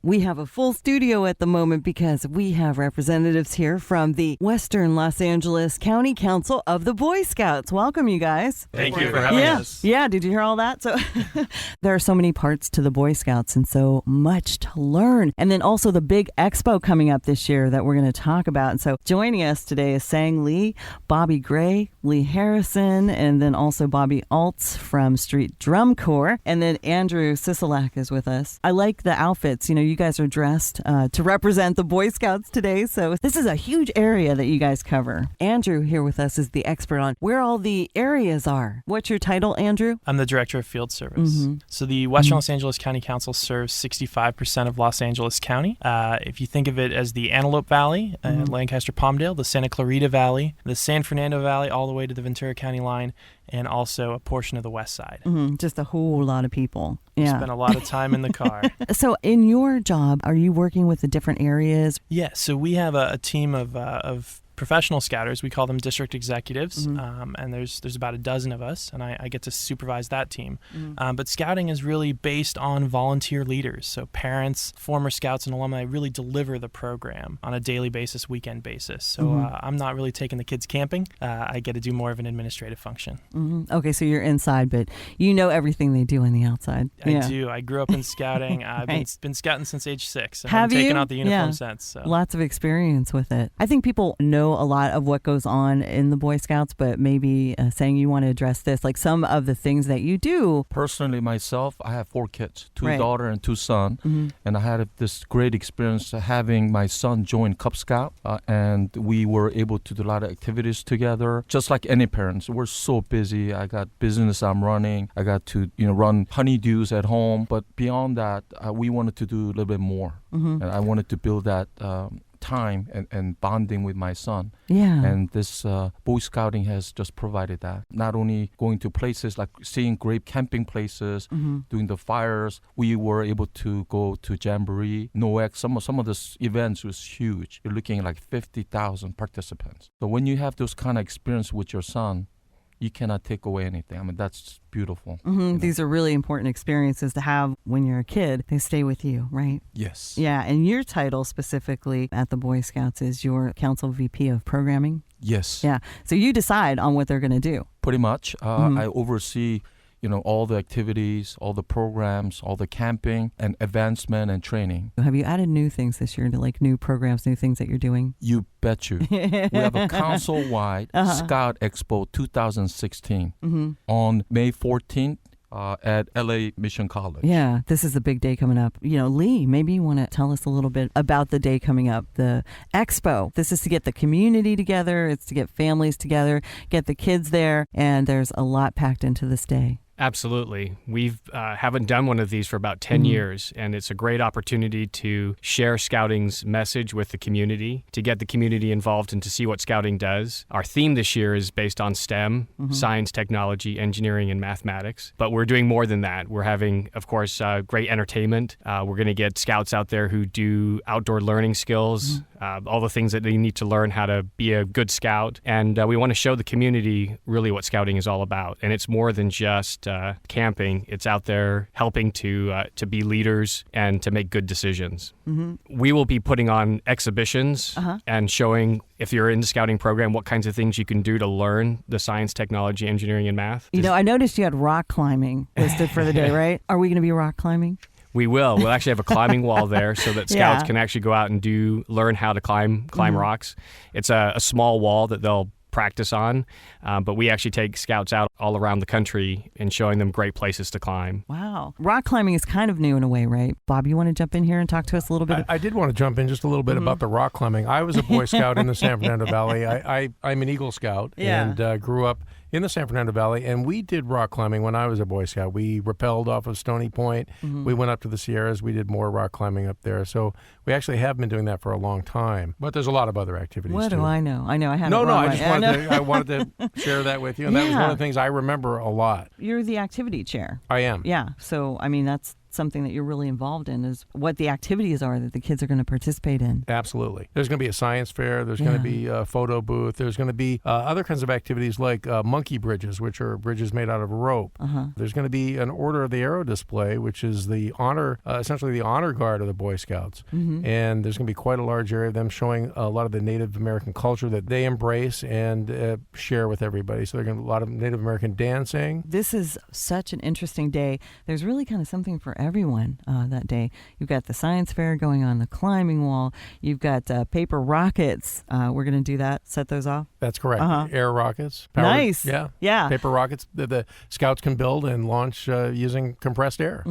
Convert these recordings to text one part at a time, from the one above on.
We have a full studio at the moment because we have representatives here from the Western Los Angeles County Council of the Boy Scouts. Welcome, you guys. Thank you for having us. Yeah, did you hear all that? So there are so many parts to the Boy Scouts and so much to learn. And then also the big expo coming up this year that we're going to talk about. And so joining us today is Sang Lee, Bobby Gray, Lee Harrison, and then also Bobby Altz from Street Drum Corps. And then Andrew Sisolak is with us. I like the outfits. You know, you guys are dressed to represent the Boy Scouts today. So this is a huge area that you guys cover. Andrew here with us is the expert on where all the areas are. What's your title, Andrew? I'm the Director of Field Service. So the Western Los Angeles County Council serves 65% of Los Angeles County. If you think of it as the Antelope Valley, Lancaster Palmdale, the Santa Clarita Valley, the San Fernando Valley, all the way to the Ventura County line, and also a portion of the west side. Just a whole lot of people. Yeah. Spent a lot of time in the car. So in your job, are you working with the different areas? Yeah, so we have a team of professional scouters. We call them district executives, and there's about a dozen of us, and I get to supervise that team. But scouting is really based on volunteer leaders, so parents, former scouts, and alumni really deliver the program on a daily basis, weekend basis. So I'm not really taking the kids camping. I get to do more of an administrative function. Okay, so you're inside, but you know everything they do on the outside. I do. I grew up in scouting. I've been scouting since age 6. And Have I've taken you? out the uniform since. So. Lots of experience with it. I think people know a lot of what goes on in the Boy Scouts, but maybe saying you want to address this, like some of the things that you do. Personally, myself, I have 4 kids, 2 daughters and 2 sons, and I had this great experience having my son join Cub Scout, and we were able to do a lot of activities together, just like any parents. We're so busy. I got business I'm running. I got to run honeydews at home, but beyond that, we wanted to do a little bit more, and I wanted to build that time and bonding with my son. Yeah. And this Boy Scouting has just provided that. Not only going to places like seeing great camping places, doing the fires, we were able to go to Jamboree, NOAC. Some of these events was huge. You're looking at like 50,000 participants. So when you have those kind of experience with your son, you cannot take away anything. I mean, that's beautiful. These are really important experiences to have when you're a kid. They stay with you, right? Yes. Yeah, and your title specifically at the Boy Scouts is your Council VP of Programming? Yes. Yeah, so you decide on what they're going to do. Pretty much. I oversee all the activities, all the programs, all the camping and advancement and training. Have you added new things this year, like new programs, new things that you're doing? You bet you. We have a council-wide SKO Expo 2016 on May 14th. At LA Mission College. Yeah, this is a big day coming up. Lee, maybe you want to tell us a little bit about the day coming up, the expo. This is to get the community together. It's to get families together, get the kids there, and there's a lot packed into this day. Absolutely. We haven't done one of these for about 10 years, and it's a great opportunity to share Scouting's message with the community, to get the community involved and to see what Scouting does. Our theme this year is based on STEM, science, technology, engineering, and mathematics. But we're doing more than that. We're having, of course, great entertainment. We're going to get Scouts out there who do outdoor learning skills, all the things that they need to learn how to be a good Scout. And we want to show the community really what Scouting is all about. And it's more than just camping. It's out there helping to be leaders and to make good decisions. We will be putting on exhibitions and showing, if you're in the Scouting program, what kinds of things you can do to learn the science, technology, engineering, and math. I noticed you had rock climbing listed for the day, right? Are we going to be rock climbing? We will. We'll actually have a climbing wall there so that Scouts can actually go out and learn how to climb rocks. It's a small wall that they'll practice on, but we actually take Scouts out all around the country and showing them great places to climb. Wow. Rock climbing is kind of new in a way, right? Bob, you want to jump in here and talk to us a little bit? I did want to jump in just a little bit about the rock climbing. I was a Boy Scout in the San Fernando Valley. I'm an Eagle Scout and grew up in the San Fernando Valley, and we did rock climbing when I was a Boy Scout. We rappelled off of Stony Point. We went up to the Sierras. We did more rock climbing up there. So we actually have been doing that for a long time. But there's a lot of other activities, What too. do I know? I know I had No, I wanted to share that with you, and that was one of the things I remember a lot. You're the activity chair. I am. Yeah. So, I mean, that's something that you're really involved in, is what the activities are that the kids are going to participate in. Absolutely. There's going to be a science fair. There's going to be a photo booth. There's going to be other kinds of activities like monkey bridges, which are bridges made out of rope. There's going to be an Order of the Arrow display, which is the honor, essentially the honor guard of the Boy Scouts. And there's going to be quite a large area of them showing a lot of the Native American culture that they embrace and share with everybody. So there's going to be a lot of Native American dancing. This is such an interesting day. There's really kind of something for everyone that day. You've got the science fair going on, the climbing wall. You've got paper rockets. We're going to do that, set those off. That's correct. Air rockets. Powered, Nice. Yeah. Paper rockets that the Scouts can build and launch using compressed air.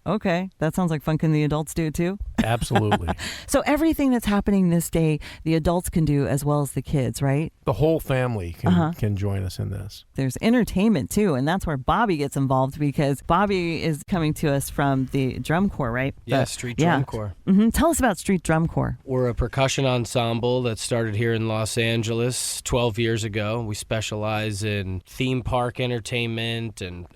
Okay. That sounds like fun. Can the adults do it too? Absolutely. So everything that's happening this day, the adults can do as well as the kids, right? The whole family can join us in this. There's entertainment too, and that's where Bobby gets involved, because Bobby is coming to us from the drum corps, right? Yeah, Street Drum Corps. Tell us about Street Drum Corps. We're a percussion ensemble that started here in Los Angeles 12 years ago. We specialize in theme park entertainment and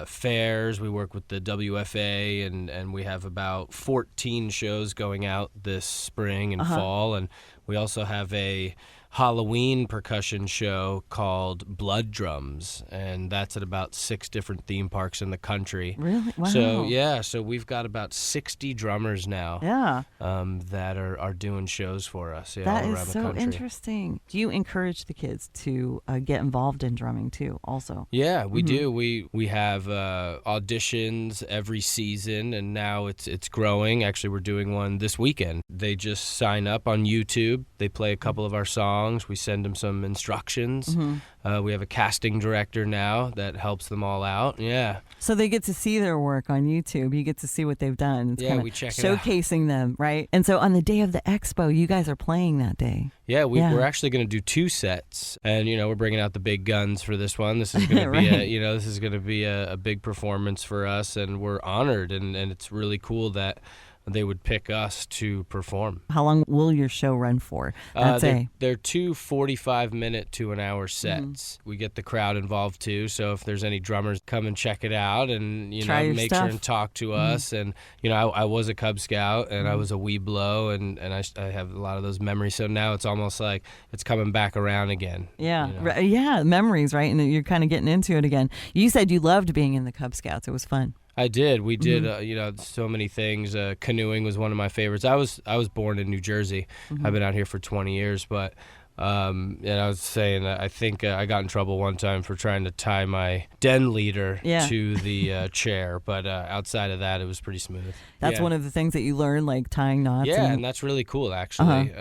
fairs. We work with the WFA, and we have about 14 shows going out this spring and fall. And we also have a Halloween percussion show called Blood Drums, and that's at about 6 different theme parks in the country. Really? Wow. So we've got about 60 drummers now that are doing shows for us all that around is the so country. interesting. Do you encourage the kids to get involved in drumming too also? Yeah, we do. We have auditions every season, and now it's growing. Actually, we're doing one this weekend. They just sign up on YouTube. They play a couple of our songs. We send them some instructions. We have a casting director now that helps them all out. Yeah. So they get to see their work on YouTube. You get to see what they've done. It's we check it out. showcasing them, right? And so on the day of the expo, you guys are playing that day. Yeah, we're actually going to do 2 sets, and we're bringing out the big guns for this one. This is going to be this is going to be a big performance for us, and we're honored, and it's really cool that they would pick us to perform. How long will your show run for that day? They're 2 45-minute to an hour sets. We get the crowd involved too, so if there's any drummers, come and check it out, and make sure and talk to us. And I was a Cub Scout, and I was a Weeblo, and I have a lot of those memories. So now it's almost like it's coming back around again. Yeah, yeah, memories, right? And you're kind of getting into it again. You said you loved being in the Cub Scouts. It was fun. I did. We did, so many things. Canoeing was one of my favorites. I was born in New Jersey. I've been out here for 20 years, but and I was saying I think I got in trouble one time for trying to tie my den leader to the chair, but outside of that, it was pretty smooth. That's one of the things that you learn, like tying knots. Yeah, and that's really cool, actually.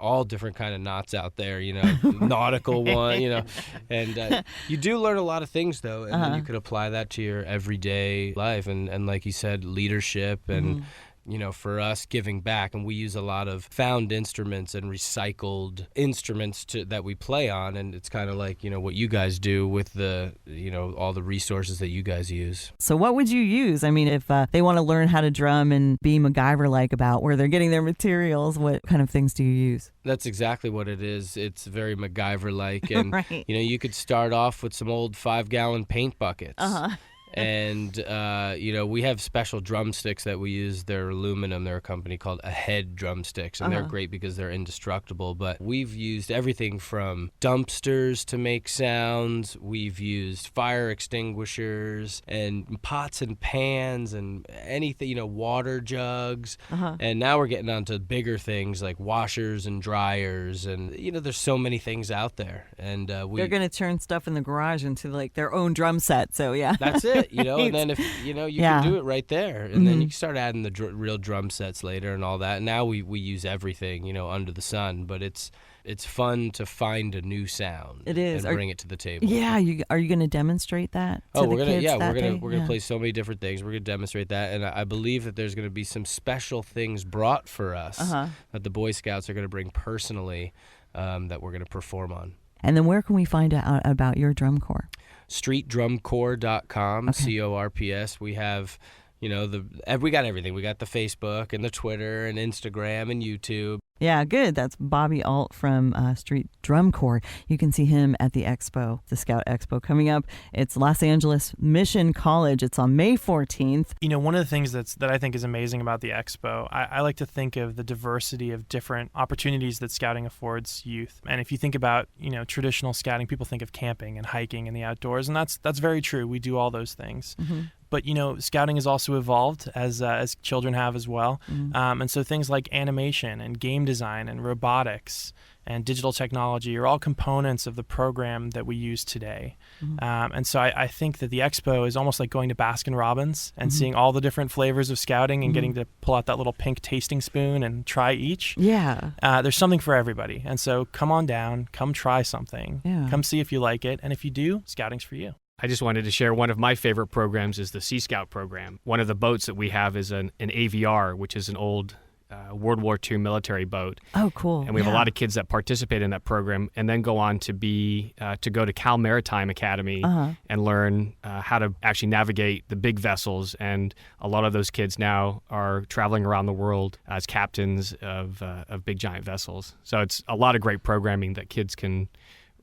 All different kind of knots out there, nautical one, and you do learn a lot of things, though, and then you could apply that to your everyday life, and like you said, leadership and for us, giving back. And we use a lot of found instruments and recycled instruments that we play on. And it's kind of like, what you guys do with the, all the resources that you guys use. So what would you use? I mean, if they want to learn how to drum and be MacGyver-like about where they're getting their materials, what kind of things do you use? That's exactly what it is. It's very MacGyver-like. And, you could start off with some old 5-gallon paint buckets. And, we have special drumsticks that we use. They're aluminum. They're a company called Ahead Drumsticks, and they're great because they're indestructible. But we've used everything from dumpsters to make sounds. We've used fire extinguishers and pots and pans and anything, water jugs. And now we're getting onto bigger things like washers and dryers. And, there's so many things out there. And they're going to turn stuff in the garage into like their own drum set. So, yeah. That's it. And then if you can do it right there, and then you can start adding the real drum sets later and all that. And now we use everything under the sun, but it's fun to find a new sound. It is, and bring it to the table. Yeah, are you going to demonstrate that? We're gonna play so many different things. We're gonna demonstrate that, and I believe that there's gonna be some special things brought for us that the Boy Scouts are gonna bring personally that we're gonna perform on. And then where can we find out about your drum corps? StreetDrumCorps.com, CORPS. We have, we got everything. We got the Facebook and the Twitter and Instagram and YouTube. Yeah, good. That's Bobby Alt from Street Drum Corps. You can see him at the Expo, the Scout Expo coming up. It's Los Angeles Mission College. It's on May 14th. You know, one of the things that I think is amazing about the Expo, I like to think of the diversity of different opportunities that scouting affords youth. And if you think about, you know, traditional scouting, people think of camping and hiking in the outdoors, and that's very true. We do all those things. Mm-hmm. But, you know, scouting has also evolved as children have as well. Mm-hmm. And so things like animation and game design and robotics and digital technology are all components of the program that we use today. Mm-hmm. And so I think that the Expo is almost like going to Baskin Robbins and mm-hmm. seeing all the different flavors of scouting and mm-hmm. getting to pull out that little pink tasting spoon and try each. Yeah. There's something for everybody. And so come on down, come try something. Yeah. Come see if you like it. And if you do, scouting's for you. I just wanted to share one of my favorite programs is the Sea Scout program. One of the boats that we have is an AVR, which is an old World War II military boat. Oh, cool. And we have a lot of kids that participate in that program and then go on to go to Cal Maritime Academy and learn how to actually navigate the big vessels. And a lot of those kids now are traveling around the world as captains of big giant vessels. So it's a lot of great programming that kids can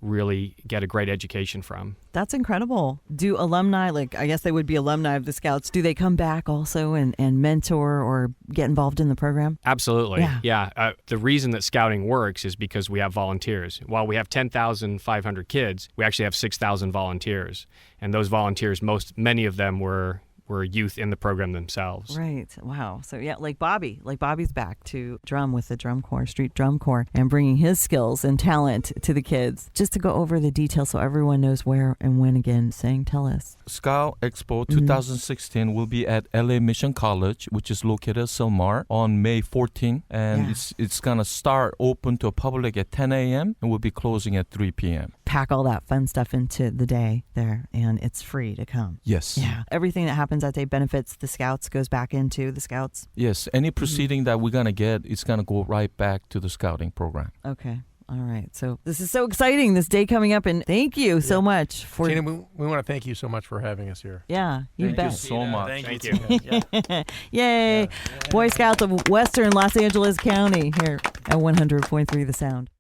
really get a great education from. That's incredible. Do alumni, like I guess they would be alumni of the Scouts, do they come back also and mentor or get involved in the program? Absolutely. Yeah. The reason that scouting works is because we have volunteers. While we have 10,500 kids, we actually have 6,000 volunteers. And those volunteers, many of them were youth in the program themselves. Right. Wow. So yeah, like Bobby's back to drum with the Drum Corps, Street Drum Corps, and bringing his skills and talent to the kids. Just to go over the details so everyone knows where and when again, tell us. SKO Expo 2016 will be at LA Mission College, which is located at Silmar, on May 14th. And it's going to start open to the public at 10 a.m. and will be closing at 3 p.m. Pack all that fun stuff into the day there, and it's free to come. Yes. Yeah. Everything that happens that day benefits the Scouts, goes back into the Scouts. Yes. Any proceeding that we're going to get, it's going to go right back to the scouting program. Okay. All right. So this is so exciting, this day coming up, and thank you so much for... Tina, we want to thank you so much for having us here. Yeah, you bet. Thank you so much. Thank you. Yay. Boy Scouts of Western Los Angeles County here at 100.3 The Sound.